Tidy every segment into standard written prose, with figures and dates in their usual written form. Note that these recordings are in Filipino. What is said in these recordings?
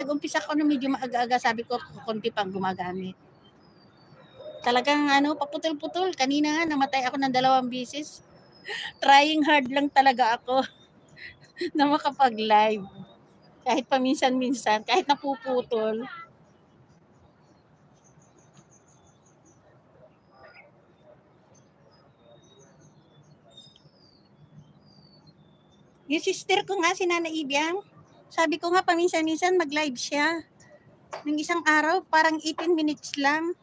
nag-umpisa ako na medyo maaga-aga, sabi ko konti pang gumagamit. Talagang paputol-putol. Kanina nga namatay ako ng 2 beses. Trying hard lang talaga ako na makapag-live. Kahit paminsan-minsan, kahit napuputol. Yung sister ko nga, si Nana Ibiang, sabi ko nga paminsan-minsan mag-live siya. Nung isang araw, parang 18 minutes lang.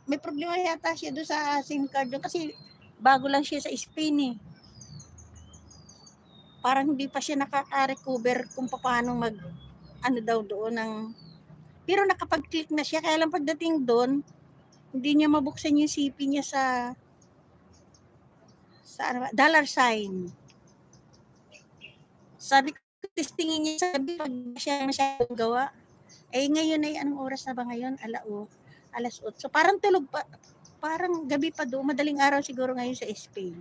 May problema yata siya doon sa SIM card doon kasi bago lang siya sa Spain eh. Parang hindi pa siya nakaka-recover kung paano daw doon ng... Pero nakapag-click na siya, kaya lang pagdating doon, hindi niya mabuksan yung CP niya sa dollar sign. Sabi ko, testingin niya, sabi pag siya masyadong gawa. Ngayon ay anong oras na ba ngayon? Alas 8. So parang tulog pa, parang gabi pa doon, madaling araw siguro ngayon sa Spain.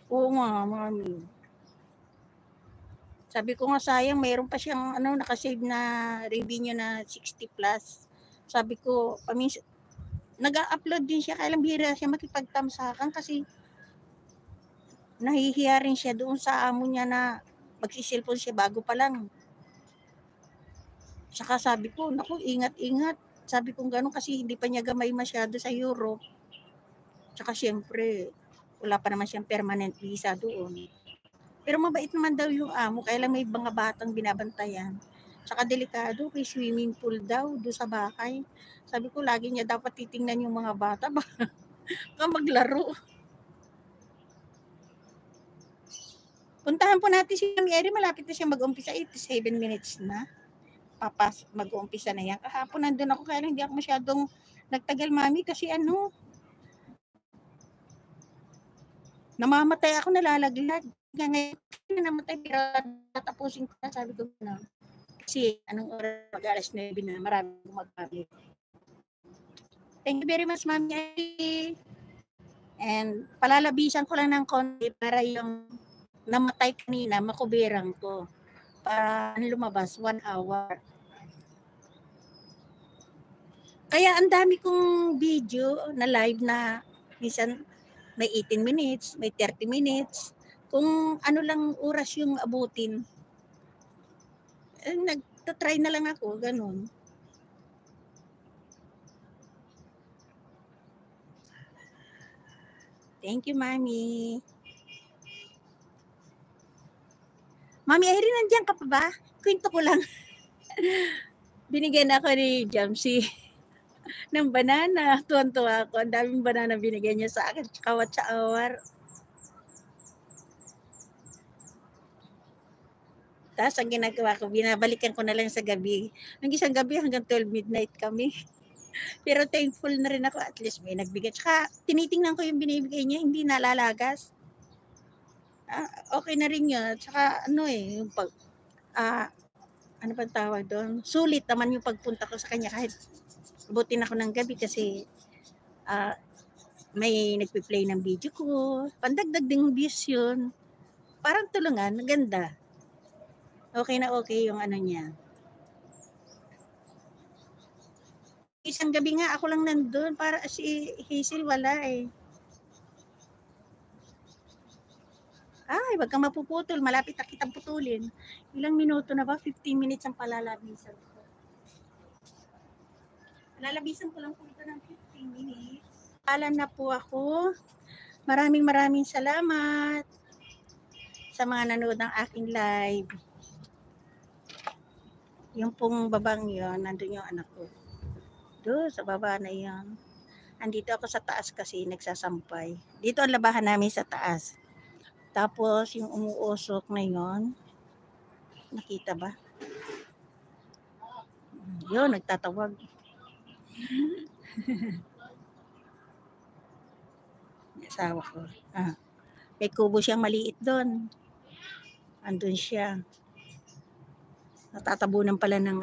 Oo nga, mami. Sabi ko nga sayang, mayroon pa siyang nakasave na revenue na 60 plus. Sabi ko, nag-upload din siya, kaya lang bihira siya makipagtamsakan kasi nahihiya rin siya doon sa amo niya na magsiselfon siya bago pa lang. Saka sabi ko, naku, ingat-ingat. Sabi ko gano'n kasi hindi pa niya gamay masyado sa Europe. Saka siyempre, wala pa naman siyang permanent visa doon. Pero mabait naman daw yung amo, kaya lang may mga batang binabantayan. Saka delikado, may swimming pool daw doon sa bahay. Sabi ko, lagi niya dapat titingnan yung mga bata, baka maglaro. Puntahan po natin si Mami Eri, malapit na siya mag-umpisa, 87 minutes na. Mag-uumpisa na yan. Kahapon nandun ako, kaya lang hindi ako masyadong nagtagal, Mami, kasi namamatay ako, nalalaglag. Ngayon, namatay, pero tatapusin ko na, sabi ko na. Kasi anong oras, mag-alas 9 na, maraming gumagabit. Thank you very much, Mami Eri. And palalabisan ko lang ng konti para yung namatay kanina, makuberang ko. Para lumabas, 1 hour. Kaya ang dami kong video na live na minsan may 18 minutes, may 30 minutes. Kung ano lang oras yung abutin, nagtatry na lang ako, ganun. Thank you, Mami. Mami Irene, nandiyan ka pa ba? Kwento ko lang. Binigyan ako ni Jamsi ng banana. Tuwan-tuwa ako. Ang daming banana binigyan niya sa akin. Kawat sa awar. Tapos ang ginagawa ko, binabalikan ko na lang sa gabi. Nung isang gabi hanggang 12 midnight kami. Pero thankful na rin ako, at least may nagbigay. Tsaka tinitingnan ko yung binibigay niya, hindi nalalagas. Okay na rin yun. Tsaka yung ano bang tawag doon? Sulit naman yung pagpunta ko sa kanya kahit butin ako ng gabi kasi may nagpi-play ng video ko. Pandagdag ding views yun. Parang tulungan, maganda. Okay na okay yung niya. Isang gabi nga ako lang nandun para si Hazel wala eh. Ay, wag kang mapuputol, malapit na kitang putulin. Ilang minuto na ba? 15 minutes ang palalabisan ko. Palalabisan ko lang po ito ng 15 minutes. Alam na po ako. Maraming salamat sa mga nanood ng aking live. Yung pong babang yon, nandun yung anak ko. Doon sa baba na yan. Andito ako sa taas kasi nagsasampay. Dito ang labahan namin sa taas. Tapos yung umuusok na yon, nakita ba? Yun, nagtatawag. Asawa ko. May kubo siyang maliit doon. Andun siya. Natatabunan pala ng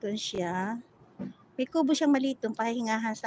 doon siya. May kubo siyang maliit dun pahingahan sa